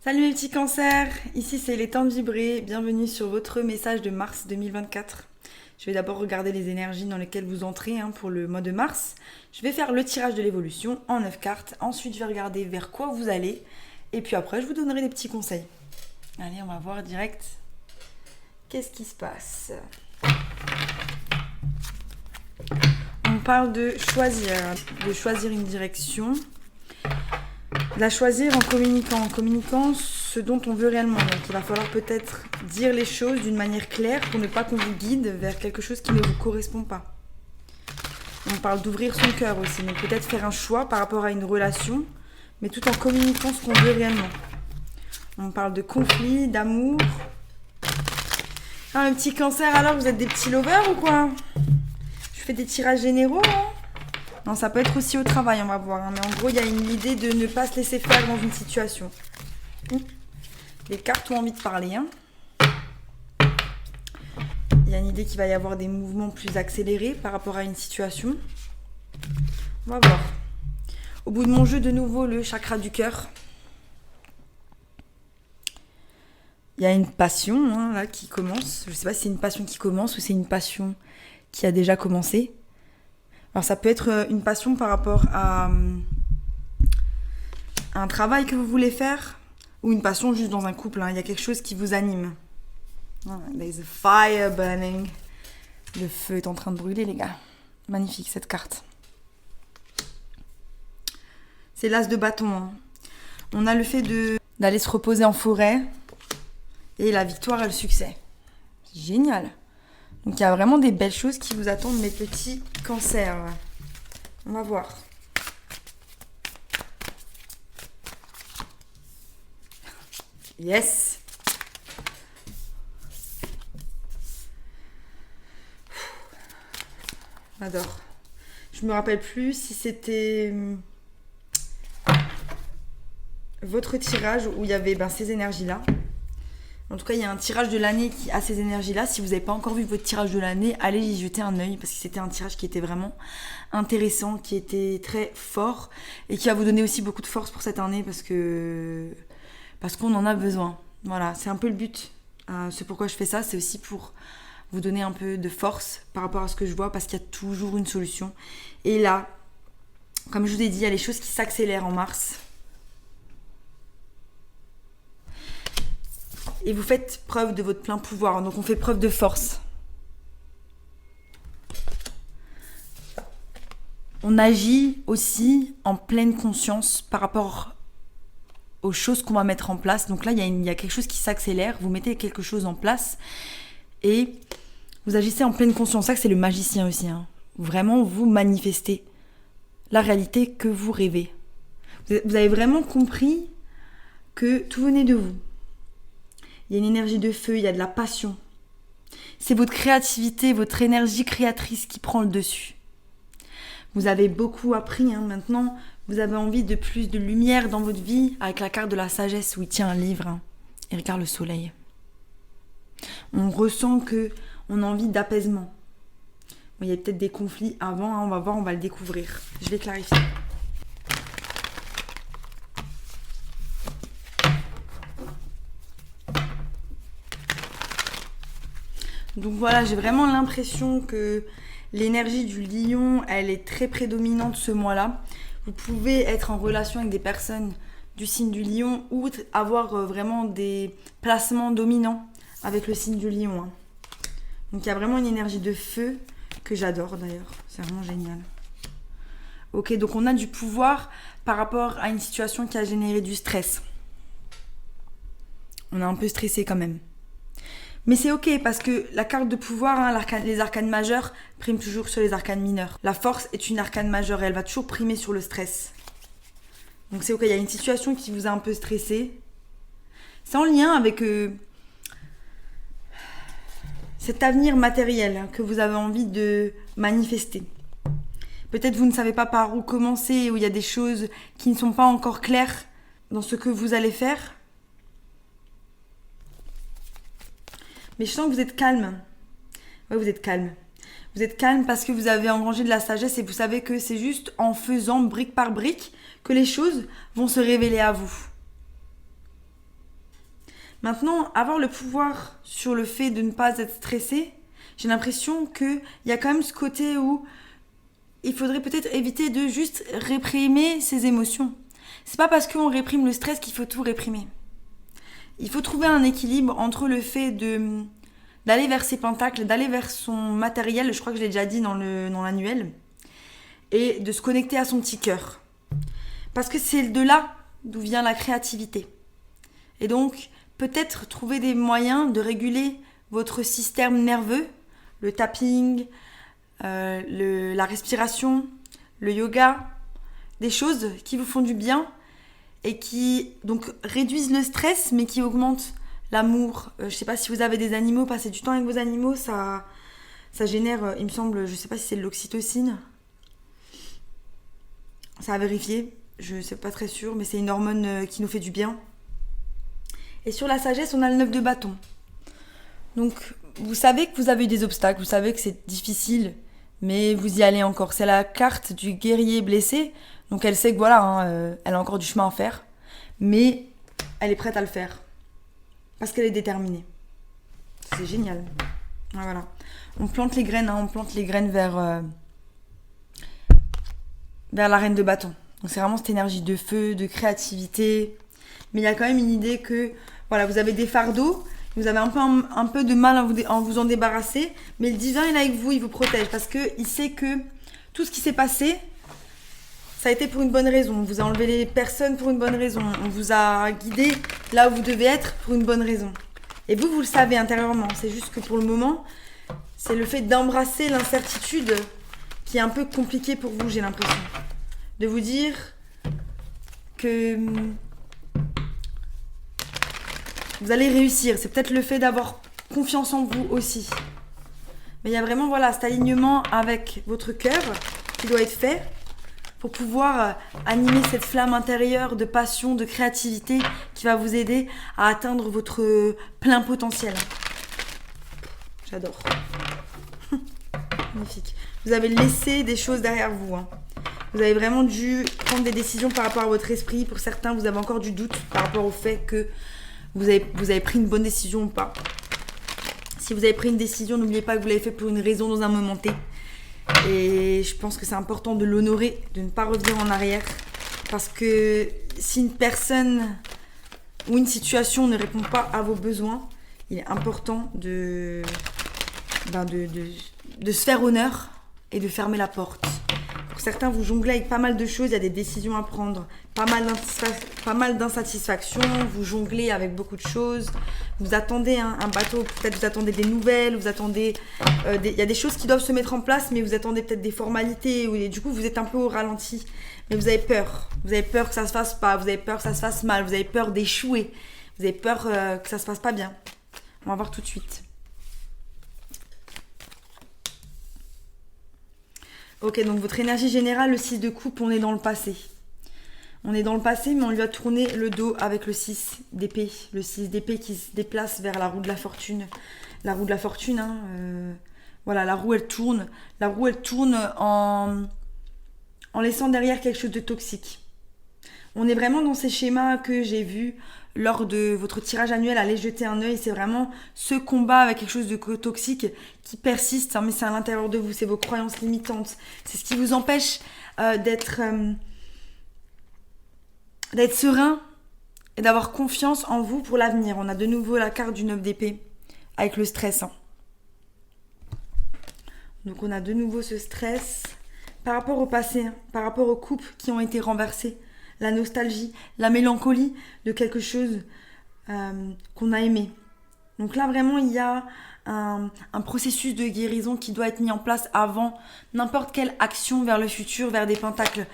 Salut mes petits cancers, ici c'est les temps de vibrer, bienvenue sur votre message de mars 2024. Je vais d'abord regarder les énergies dans lesquelles vous entrez pour le mois de mars. Je vais faire le tirage de l'évolution en 9 cartes, ensuite je vais regarder vers quoi vous allez, et puis après je vous donnerai des petits conseils. Allez, on va voir direct qu'est-ce qui se passe. On parle de choisir une direction. La choisir en communiquant ce dont on veut réellement. Donc il va falloir peut-être dire les choses d'une manière claire pour ne pas qu'on vous guide vers quelque chose qui ne vous correspond pas. On parle d'ouvrir son cœur aussi, donc peut-être faire un choix par rapport à une relation, mais tout en communiquant ce qu'on veut réellement. On parle de conflit, d'amour. Ah, un petit cancer alors, vous êtes des petits lovers ou quoi? Je fais des tirages généraux, Non, ça peut être aussi au travail, on va voir. Mais en gros, il y a une idée de ne pas se laisser faire dans une situation. Les cartes ont envie de parler. Il y a une idée qu'il va y avoir des mouvements plus accélérés par rapport à une situation. On va voir. Au bout de mon jeu, de nouveau, le chakra du cœur. Il y a une passion là, qui commence. Je ne sais pas si c'est une passion qui commence ou c'est une passion qui a déjà commencé. Alors ça peut être une passion par rapport à un travail que vous voulez faire ou une passion juste dans un couple. Il y a quelque chose qui vous anime. There's a fire burning. Le feu est en train de brûler, les gars. Magnifique cette carte. C'est l'as de bâton. On a le fait d'aller se reposer en forêt et la victoire et le succès. C'est génial. Donc il y a vraiment des belles choses qui vous attendent, mes petits cancers. On va voir. Yes. J'adore. Je me rappelle plus si c'était votre tirage où il y avait ces énergies-là. En tout cas, il y a un tirage de l'année qui a ces énergies-là. Si vous n'avez pas encore vu votre tirage de l'année, allez y jeter un œil parce que c'était un tirage qui était vraiment intéressant, qui était très fort et qui va vous donner aussi beaucoup de force pour cette année parce qu'on en a besoin. Voilà, c'est un peu le but. C'est pourquoi je fais ça, c'est aussi pour vous donner un peu de force par rapport à ce que je vois parce qu'il y a toujours une solution. Et là, comme je vous ai dit, il y a les choses qui s'accélèrent en mars. Et vous faites preuve de votre plein pouvoir. Donc on fait preuve de force. On agit aussi en pleine conscience par rapport aux choses qu'on va mettre en place. Donc là, il y a quelque chose qui s'accélère. Vous mettez quelque chose en place et vous agissez en pleine conscience. Ça, c'est le magicien aussi. Vraiment, vous manifestez la réalité que vous rêvez. Vous avez vraiment compris que tout venait de vous. Il y a une énergie de feu, il y a de la passion. C'est votre créativité, votre énergie créatrice qui prend le dessus. Vous avez beaucoup appris, maintenant. Vous avez envie de plus de lumière dans votre vie avec la carte de la sagesse où il tient un livre et regarde le soleil. On ressent qu'on a envie d'apaisement. Il y a peut-être des conflits avant, on va voir, on va le découvrir. Je vais clarifier. Donc voilà, j'ai vraiment l'impression que l'énergie du lion, elle est très prédominante ce mois-là. Vous pouvez être en relation avec des personnes du signe du lion ou avoir vraiment des placements dominants avec le signe du lion. Donc il y a vraiment une énergie de feu que j'adore d'ailleurs. C'est vraiment génial. Ok, donc on a du pouvoir par rapport à une situation qui a généré du stress. On est un peu stressé quand même. Mais c'est ok parce que la carte de pouvoir, les arcanes majeures priment toujours sur les arcanes mineures. La force est une arcane majeure et elle va toujours primer sur le stress. Donc c'est ok, il y a une situation qui vous a un peu stressé. C'est en lien avec cet avenir matériel que vous avez envie de manifester. Peut-être vous ne savez pas par où commencer, où il y a des choses qui ne sont pas encore claires dans ce que vous allez faire. Mais je sens que vous êtes calme. Ouais, vous êtes calme. Vous êtes calme parce que vous avez engrangé de la sagesse et vous savez que c'est juste en faisant brique par brique que les choses vont se révéler à vous. Maintenant, avoir le pouvoir sur le fait de ne pas être stressé, j'ai l'impression qu'il y a quand même ce côté où il faudrait peut-être éviter de juste réprimer ses émotions. C'est pas parce qu'on réprime le stress qu'il faut tout réprimer. Il faut trouver un équilibre entre le fait d'aller vers ses pentacles, d'aller vers son matériel, je crois que je l'ai déjà dit dans l'annuel, et de se connecter à son petit cœur. Parce que c'est de là d'où vient la créativité. Et donc, peut-être trouver des moyens de réguler votre système nerveux, le tapping, la respiration, le yoga, des choses qui vous font du bien et qui donc réduisent le stress mais qui augmentent l'amour. Je sais pas si vous avez des animaux, passer du temps avec vos animaux, ça génère, il me semble, je sais pas si c'est de l'oxytocine. Ça a vérifié, je sais pas très sûr, mais c'est une hormone qui nous fait du bien. Et sur la sagesse, on a le 9 de bâton. Donc, vous savez que vous avez eu des obstacles, vous savez que c'est difficile, mais vous y allez encore. C'est la carte du guerrier blessé, donc elle sait que voilà, elle a encore du chemin à faire, mais elle est prête à le faire, parce qu'elle est déterminée. C'est génial. Voilà. On plante les graines, vers la reine de bâton. Donc c'est vraiment cette énergie de feu, de créativité, mais il y a quand même une idée que voilà, vous avez des fardeaux, vous avez un peu de mal à vous en débarrasser, mais le divin est là avec vous, il vous protège parce qu'il sait que tout ce qui s'est passé, ça a été pour une bonne raison. On vous a enlevé les personnes pour une bonne raison. On vous a guidé là où vous devez être pour une bonne raison. Et vous le savez intérieurement. C'est juste que pour le moment, c'est le fait d'embrasser l'incertitude qui est un peu compliqué pour vous, j'ai l'impression. De vous dire que vous allez réussir. C'est peut-être le fait d'avoir confiance en vous aussi. Mais il y a vraiment cet alignement avec votre cœur qui doit être fait pour pouvoir animer cette flamme intérieure de passion, de créativité qui va vous aider à atteindre votre plein potentiel. J'adore. Magnifique. Vous avez laissé des choses derrière vous. Vous avez vraiment dû prendre des décisions par rapport à votre esprit. Pour certains, vous avez encore du doute par rapport au fait que vous avez pris une bonne décision ou pas. Si vous avez pris une décision, n'oubliez pas que vous l'avez fait pour une raison dans un moment T. Et je pense que c'est important de l'honorer, de ne pas revenir en arrière. Parce que si une personne ou une situation ne répond pas à vos besoins, il est important de se faire honneur et de fermer la porte. Pour certains, vous jonglez avec pas mal de choses, il y a des décisions à prendre, pas mal d'insatisfaction, vous jonglez avec beaucoup de choses, vous attendez un bateau, peut-être vous attendez des nouvelles, vous attendez... il y a des choses qui doivent se mettre en place, mais vous attendez peut-être des formalités, et du coup vous êtes un peu au ralenti, mais vous avez peur que ça se fasse pas, vous avez peur que ça se fasse mal, vous avez peur d'échouer, vous avez peur que ça se passe pas bien. On va voir tout de suite. Ok, donc votre énergie générale, le 6 de coupe, on est dans le passé. On est dans le passé, mais on lui a tourné le dos avec le 6 d'épée. Le 6 d'épée qui se déplace vers la roue de la fortune. La roue de la fortune, voilà, la roue, elle tourne. La roue, elle tourne en laissant derrière quelque chose de toxique. On est vraiment dans ces schémas que j'ai vus lors de votre tirage annuel. Allez jeter un œil, c'est vraiment ce combat avec quelque chose de toxique qui persiste, mais c'est à l'intérieur de vous, c'est vos croyances limitantes, c'est ce qui vous empêche d'être serein et d'avoir confiance en vous pour l'avenir. On a de nouveau la carte du 9 d'épée avec le stress. Donc on a de nouveau ce stress par rapport au passé, par rapport aux couples qui ont été renversés. La nostalgie, la mélancolie de quelque chose qu'on a aimé. Donc là, vraiment, il y a un processus de guérison qui doit être mis en place avant n'importe quelle action vers le futur, vers des pentacles.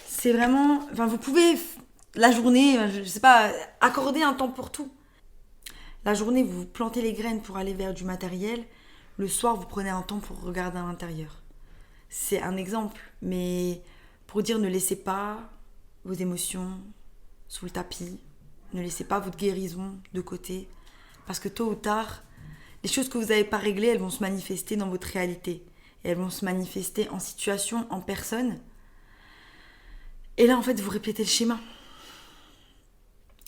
C'est vraiment... vous pouvez, la journée, je sais pas, accorder un temps pour tout. La journée, vous plantez les graines pour aller vers du matériel. Le soir, vous prenez un temps pour regarder à l'intérieur. C'est un exemple, mais pour dire ne laissez pas vos émotions sous le tapis. Ne laissez pas votre guérison de côté. Parce que tôt ou tard, les choses que vous n'avez pas réglées, elles vont se manifester dans votre réalité. Et elles vont se manifester en situation, en personne. Et là, en fait, vous répétez le schéma.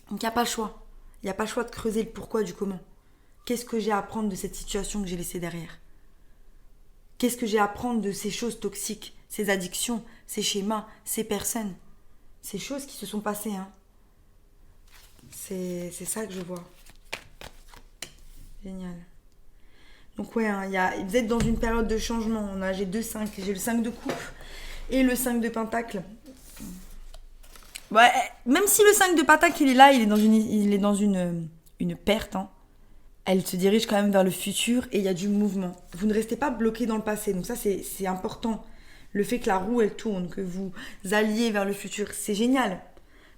Donc, il n'y a pas le choix. Il n'y a pas le choix de creuser le pourquoi du comment. Qu'est-ce que j'ai à apprendre de cette situation que j'ai laissée derrière? Qu'est-ce que j'ai à apprendre de ces choses toxiques, ces addictions, ces schémas, ces personnes, ces choses qui se sont passées, hein? C'est ça que je vois. Génial. Donc ouais, hein, vous êtes dans une période de changement. J'ai 2-5. J'ai le 5 de coupe et le 5 de pentacle. Ouais, même si le 5 de pentacle, il est là, il est dans une perte, hein. Elle se dirige quand même vers le futur et il y a du mouvement. Vous ne restez pas bloqué dans le passé. Donc ça, c'est important. Le fait que la roue, elle tourne, que vous alliez vers le futur, c'est génial.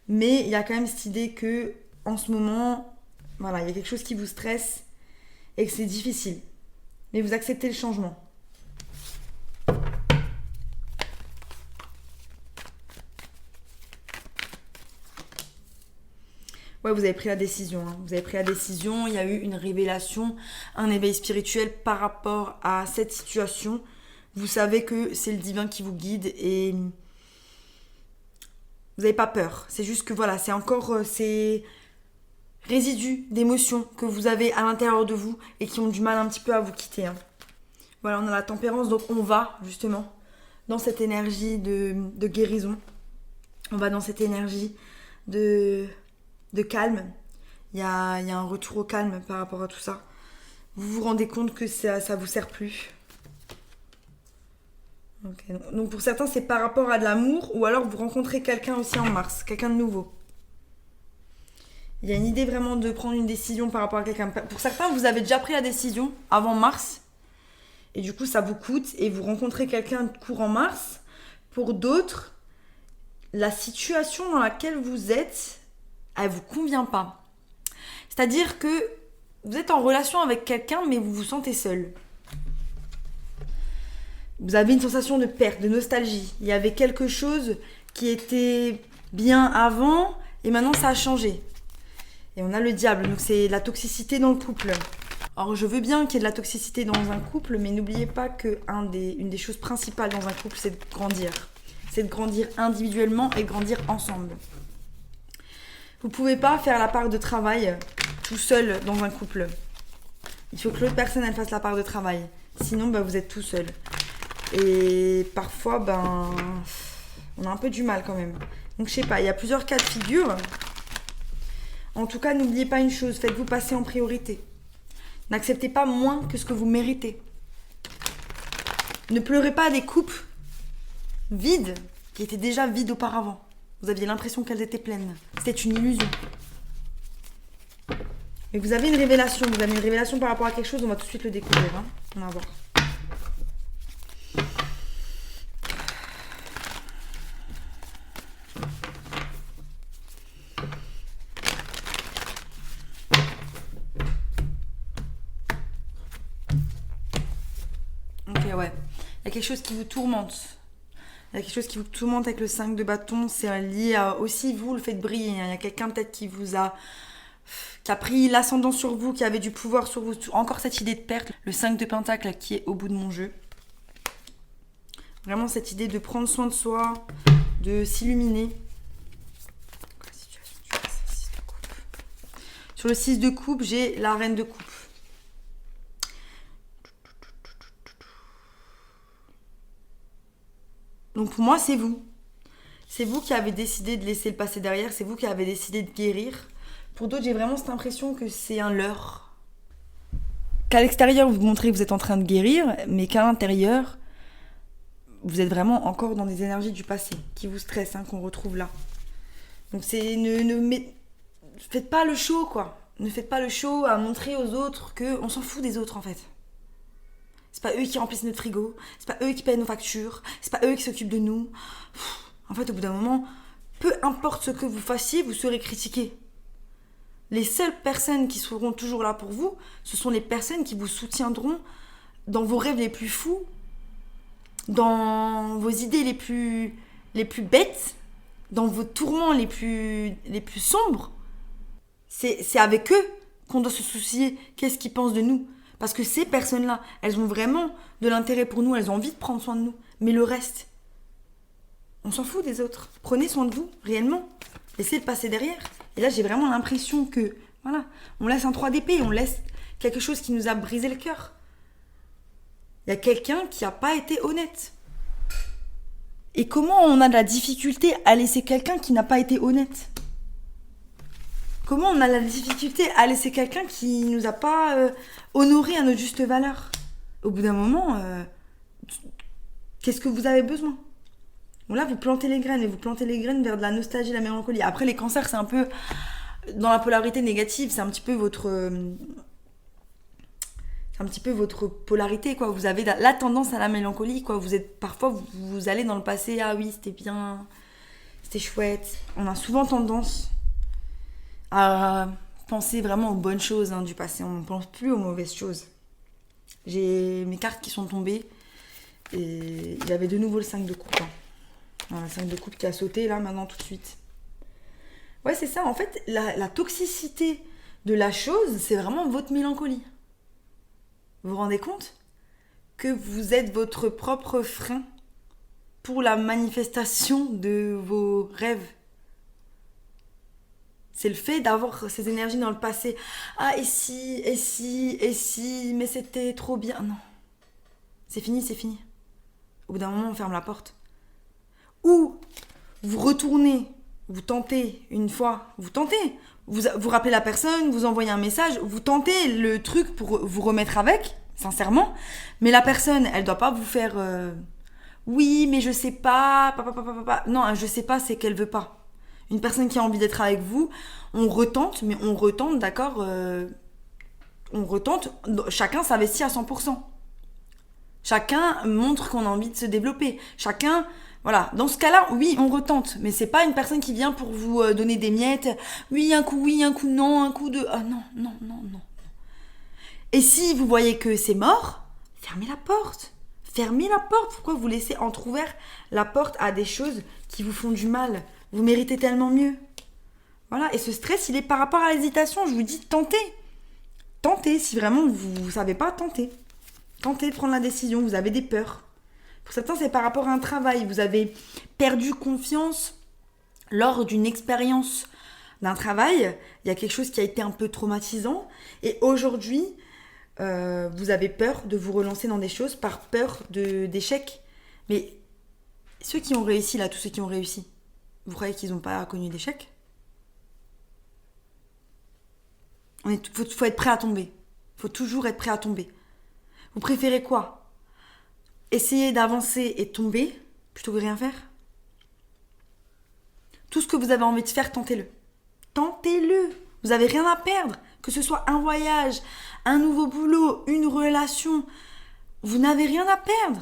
Mais il y a quand même cette idée que, en ce moment, voilà, il y a quelque chose qui vous stresse et que c'est difficile. Mais vous acceptez le changement. Ouais, vous avez pris la décision. Hein. Vous avez pris la décision, il y a eu une révélation, un éveil spirituel par rapport à cette situation. Vous savez que c'est le divin qui vous guide et vous n'avez pas peur. C'est juste que voilà, c'est encore ces résidus d'émotions que vous avez à l'intérieur de vous et qui ont du mal un petit peu à vous quitter. Hein. Voilà, on a la tempérance, donc on va justement dans cette énergie de guérison. On va dans cette énergie de calme. Il y a un retour au calme par rapport à tout ça. Vous vous rendez compte que ça vous sert plus. Okay. Donc pour certains, c'est par rapport à de l'amour ou alors vous rencontrez quelqu'un aussi en mars, quelqu'un de nouveau. Il y a une idée vraiment de prendre une décision par rapport à quelqu'un. Pour certains, vous avez déjà pris la décision avant mars et du coup, ça vous coûte et vous rencontrez quelqu'un de court en mars. Pour d'autres, la situation dans laquelle vous êtes, elle vous convient pas. C'est-à-dire que vous êtes en relation avec quelqu'un, mais vous vous sentez seul. Vous avez une sensation de perte, de nostalgie. Il y avait quelque chose qui était bien avant et maintenant ça a changé. Et on a le diable, donc c'est la toxicité dans le couple. Alors je veux bien qu'il y ait de la toxicité dans un couple, mais n'oubliez pas qu'une des choses principales dans un couple, c'est de grandir. C'est de grandir individuellement et grandir ensemble. Vous ne pouvez pas faire la part de travail tout seul dans un couple. Il faut que l'autre personne elle fasse la part de travail. Sinon, vous êtes tout seul. Et parfois, on a un peu du mal quand même. Donc, je sais pas, il y a plusieurs cas de figure. En tout cas, n'oubliez pas une chose, faites-vous passer en priorité. N'acceptez pas moins que ce que vous méritez. Ne pleurez pas des coupes vides qui étaient déjà vides auparavant. Vous aviez l'impression qu'elles étaient pleines. C'était une illusion. Mais vous avez une révélation. Vous avez une révélation par rapport à quelque chose. On va tout de suite le découvrir. Hein. On va voir. Ok, ouais. Il y a quelque chose qui vous tourmente. Il y a quelque chose qui vous tourmente avec le 5 de bâton. C'est lié à aussi vous, le fait de briller. Il y a quelqu'un peut-être qui a pris l'ascendant sur vous, qui avait du pouvoir sur vous. Encore cette idée de perte. Le 5 de pentacle qui est au bout de mon jeu. Vraiment cette idée de prendre soin de soi, de s'illuminer. Sur le 6 de coupe, j'ai la reine de coupe. Donc pour moi, c'est vous. C'est vous qui avez décidé de laisser le passé derrière. C'est vous qui avez décidé de guérir. Pour d'autres, j'ai vraiment cette impression que c'est un leurre. Qu'à l'extérieur, vous montrez que vous êtes en train de guérir, mais qu'à l'intérieur, vous êtes vraiment encore dans des énergies du passé qui vous stressent, hein, qu'on retrouve là. Donc c'est faites pas le show, quoi. Ne faites pas le show à montrer aux autres qu'on s'en fout des autres, en fait. C'est pas eux qui remplissent notre frigo, c'est pas eux qui payent nos factures, c'est pas eux qui s'occupent de nous. En fait, au bout d'un moment, peu importe ce que vous fassiez, vous serez critiqué. Les seules personnes qui seront toujours là pour vous, ce sont les personnes qui vous soutiendront dans vos rêves les plus fous, dans vos idées les plus bêtes, dans vos tourments les plus sombres. C'est avec eux qu'on doit se soucier qu'est-ce qu'ils pensent de nous. Parce que ces personnes-là, elles ont vraiment de l'intérêt pour nous, elles ont envie de prendre soin de nous. Mais le reste, on s'en fout des autres. Prenez soin de vous, réellement. Laissez le passer derrière. Et là, j'ai vraiment l'impression que Voilà. On laisse un 3DP, on laisse quelque chose qui nous a brisé le cœur. Il y a quelqu'un qui n'a pas été honnête. Et comment on a de la difficulté à laisser quelqu'un qui n'a pas été honnête? Comment on a la difficulté à laisser quelqu'un qui nous a pas honoré à notre juste valeur? Au bout d'un moment, qu'est-ce que vous avez besoin? Bon, là, vous plantez les graines, et vous plantez les graines vers de la nostalgie, la mélancolie. Après, les cancers, c'est un peu dans la polarité négative, c'est un petit peu votre polarité, quoi. Vous avez la tendance à la mélancolie, quoi. Parfois, vous allez dans le passé, ah oui, c'était bien, c'était chouette. On a souvent tendance à penser vraiment aux bonnes choses du passé. On ne pense plus aux mauvaises choses. J'ai mes cartes qui sont tombées et il y avait de nouveau le 5 de coupe. Voilà, le 5 de coupe qui a sauté là, maintenant, tout de suite. Ouais, c'est ça. En fait, la toxicité de la chose, c'est vraiment votre mélancolie. Vous vous rendez compte que vous êtes votre propre frein pour la manifestation de vos rêves? C'est le fait d'avoir ces énergies dans le passé. Ah, et si, mais c'était trop bien. Non. C'est fini, c'est fini. Au bout d'un moment, on ferme la porte. Ou vous retournez, vous tentez une fois, vous rappelez la personne, vous envoyez un message, vous tentez le truc pour vous remettre avec, sincèrement, mais la personne, elle doit pas vous faire oui, mais je sais pas, non, un je sais pas, c'est qu'elle veut pas. Une personne qui a envie d'être avec vous, on retente, d'accord, on retente, chacun s'investit à 100%. Chacun montre qu'on a envie de se développer. Chacun, voilà, dans ce cas-là, oui, on retente, mais c'est pas une personne qui vient pour vous donner des miettes. Oui, un coup non, un coup de... Ah non. Et si vous voyez que c'est mort, fermez la porte. Fermez la porte. Pourquoi vous laissez entrouvert la porte à des choses qui vous font du mal? Vous méritez tellement mieux. Voilà, et ce stress, il est par rapport à l'hésitation. Je vous dis, tentez. Tentez, si vraiment vous ne savez pas, tentez. Tentez de prendre la décision, vous avez des peurs. Pour certains, c'est par rapport à un travail. Vous avez perdu confiance lors d'une expérience d'un travail. Il y a quelque chose qui a été un peu traumatisant. Et aujourd'hui, vous avez peur de vous relancer dans des choses par peur d'échec. Mais ceux qui ont réussi, là, tous ceux qui ont réussi, vous croyez qu'ils n'ont pas connu d'échec? Faut être prêt à tomber. Faut toujours être prêt à tomber. Vous préférez quoi? Essayer d'avancer et tomber plutôt que rien faire? Tout ce que vous avez envie de faire, tentez-le. Tentez-le. Vous n'avez rien à perdre. Que ce soit un voyage, un nouveau boulot, une relation, vous n'avez rien à perdre.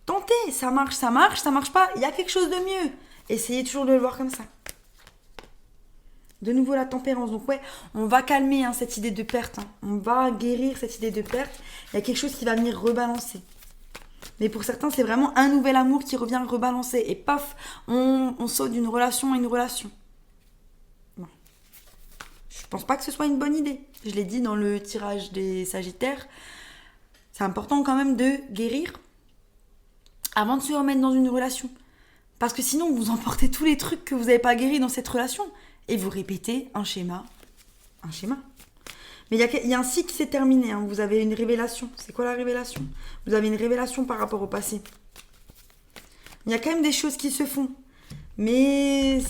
Tentez, ça marche pas, il y a quelque chose de mieux. Essayez toujours de le voir comme ça. De nouveau la tempérance. Donc ouais, on va calmer cette idée de perte. On va guérir cette idée de perte. Il y a quelque chose qui va venir rebalancer. Mais pour certains, c'est vraiment un nouvel amour qui revient rebalancer. Et paf, on saute d'une relation à une relation. Bon. Je pense pas que ce soit une bonne idée. Je l'ai dit dans le tirage des Sagittaires. C'est important quand même de guérir avant de se remettre dans une relation. Parce que sinon, vous emportez tous les trucs que vous n'avez pas guéris dans cette relation. Et vous répétez un schéma. Mais il y a un cycle qui s'est terminé. Vous avez une révélation. C'est quoi la révélation? Vous avez une révélation par rapport au passé. Il y a quand même des choses qui se font. Mais...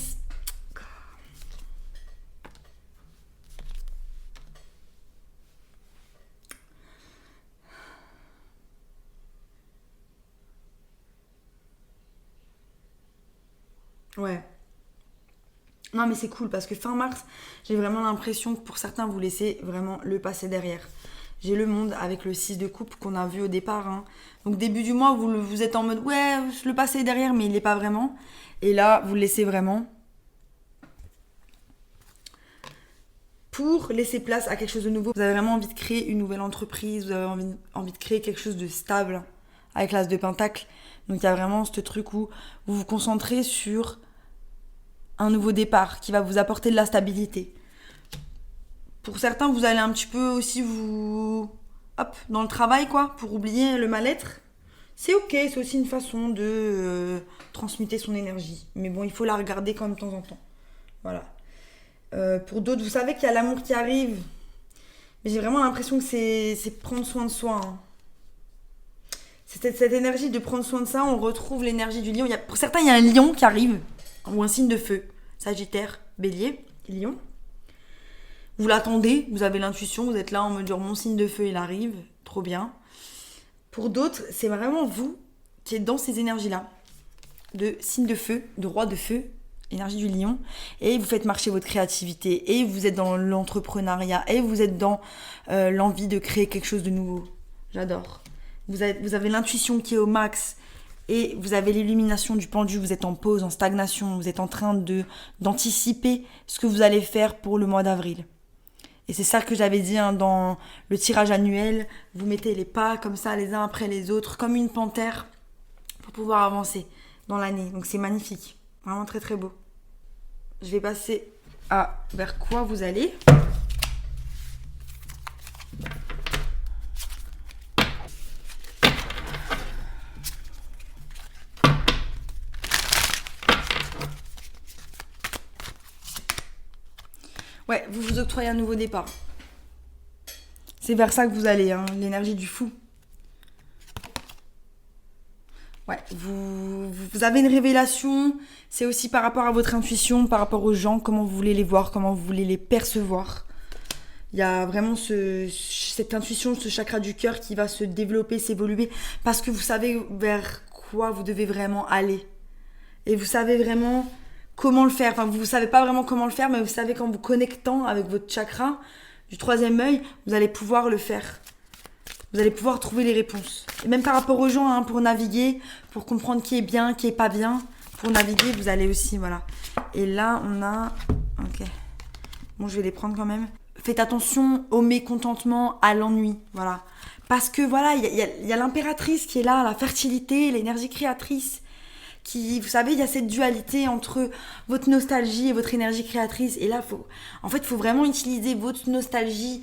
Ouais. Non mais c'est cool parce que fin mars, j'ai vraiment l'impression que pour certains, vous laissez vraiment le passé derrière. J'ai le monde avec le 6 de coupe qu'on a vu au départ. Donc début du mois, vous êtes en mode ouais, le passé est derrière, mais il n'est pas vraiment. Et là, vous le laissez vraiment pour laisser place à quelque chose de nouveau. Vous avez vraiment envie de créer une nouvelle entreprise, vous avez envie de créer quelque chose de stable avec l'as de pentacle. Donc il y a vraiment ce truc où vous vous concentrez sur un nouveau départ qui va vous apporter de la stabilité. Pour certains, vous allez un petit peu aussi dans le travail, quoi, pour oublier le mal-être. C'est ok, c'est aussi une façon de transmuter son énergie. Mais bon, il faut la regarder quand même de temps en temps. Voilà. Pour d'autres, vous savez qu'il y a l'amour qui arrive. Mais j'ai vraiment l'impression que c'est prendre soin de soi. Hein. Cette énergie de prendre soin de ça, on retrouve l'énergie du lion. Pour certains, il y a un lion qui arrive, ou un signe de feu. Sagittaire, bélier, lion. Vous l'attendez, vous avez l'intuition, vous êtes là en mode genre mon signe de feu il arrive, trop bien. Pour d'autres, c'est vraiment vous qui êtes dans ces énergies-là, de signe de feu, de roi de feu, énergie du lion, et vous faites marcher votre créativité, et vous êtes dans l'entrepreneuriat, et vous êtes dans l'envie de créer quelque chose de nouveau. J'adore. Vous avez l'intuition qui est au max, et vous avez l'illumination du pendu, vous êtes en pause, en stagnation, vous êtes en train d'anticiper ce que vous allez faire pour le mois d'avril. Et c'est ça que j'avais dit hein, dans le tirage annuel. Vous mettez les pas comme ça, les uns après les autres, comme une panthère, pour pouvoir avancer dans l'année. Donc c'est magnifique. Vraiment très très beau. Je vais passer à vers quoi vous allez. Ouais, vous vous octroyez un nouveau départ. C'est vers ça que vous allez, hein, l'énergie du fou. Ouais, vous avez une révélation, c'est aussi par rapport à votre intuition, par rapport aux gens, comment vous voulez les voir, comment vous voulez les percevoir. Il y a vraiment cette intuition, ce chakra du cœur qui va se développer, s'évoluer, parce que vous savez vers quoi vous devez vraiment aller. Et vous savez vraiment comment le faire. Enfin, vous ne savez pas vraiment comment le faire, mais vous savez qu'en vous connectant avec votre chakra du troisième œil, vous allez pouvoir le faire. Vous allez pouvoir trouver les réponses. Et même par rapport aux gens, hein, pour naviguer, pour comprendre qui est bien, qui est pas bien, pour naviguer, vous allez aussi, voilà. Et là, on a... Ok. Bon, je vais les prendre quand même. Faites attention au mécontentement, à l'ennui, voilà. Parce que, voilà, il y a l'impératrice qui est là, la fertilité, l'énergie créatrice. Vous savez, il y a cette dualité entre votre nostalgie et votre énergie créatrice. Et là, il faut vraiment utiliser votre nostalgie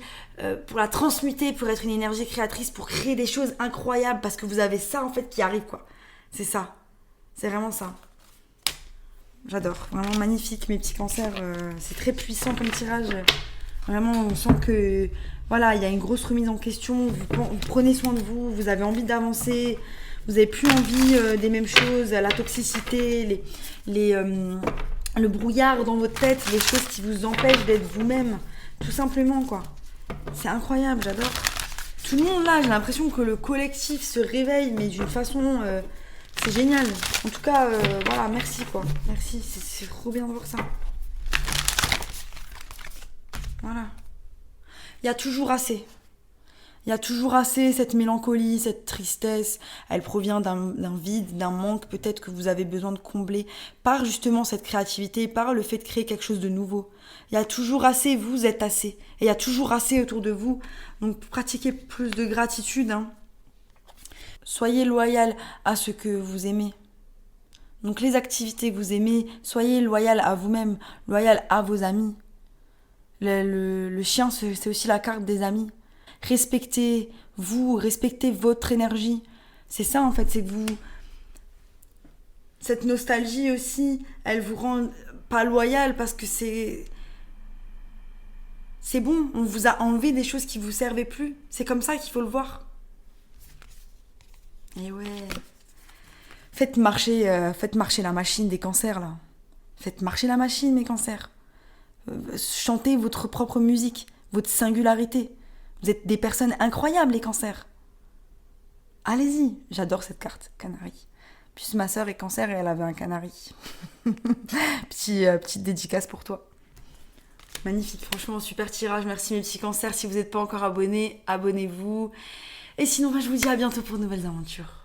pour la transmuter, pour être une énergie créatrice, pour créer des choses incroyables. Parce que vous avez ça, en fait, qui arrive, quoi. C'est ça. C'est vraiment ça. J'adore. Vraiment magnifique, mes petits cancers. C'est très puissant comme tirage. Vraiment, on sent que... Voilà, il y a une grosse remise en question. Vous prenez soin de vous. Vous avez envie d'avancer. Vous n'avez plus envie des mêmes choses, la toxicité, le brouillard dans votre tête, les choses qui vous empêchent d'être vous-même. Tout simplement, quoi. C'est incroyable, j'adore. Tout le monde, là, j'ai l'impression que le collectif se réveille, mais d'une façon... c'est génial. En tout cas, voilà, merci, quoi. Merci, c'est trop bien de voir ça. Voilà. Il y a toujours assez. Il y a toujours assez, cette mélancolie, cette tristesse, elle provient d'un vide, d'un manque peut-être que vous avez besoin de combler par justement cette créativité, par le fait de créer quelque chose de nouveau. Il y a toujours assez, vous êtes assez. Et il y a toujours assez autour de vous. Donc pratiquez plus de gratitude. Hein. Soyez loyal à ce que vous aimez. Donc les activités que vous aimez, soyez loyal à vous-même, loyal à vos amis. Le chien, c'est aussi la carte des amis. Respectez-vous, respectez votre énergie. C'est ça en fait, c'est que vous... Cette nostalgie aussi, elle vous rend pas loyal parce que c'est bon, on vous a enlevé des choses qui vous servaient plus. C'est comme ça qu'il faut le voir. Et ouais. Faites marcher la machine des cancers là. Faites marcher la machine mes cancers. Chantez votre propre musique, votre singularité. Vous êtes des personnes incroyables, les cancers. Allez-y, j'adore cette carte, canari. Puis ma sœur est cancer et elle avait un canari. Petite dédicace pour toi. Magnifique, franchement, super tirage. Merci mes petits cancers. Si vous n'êtes pas encore abonnés, abonnez-vous. Et sinon, je vous dis à bientôt pour de nouvelles aventures.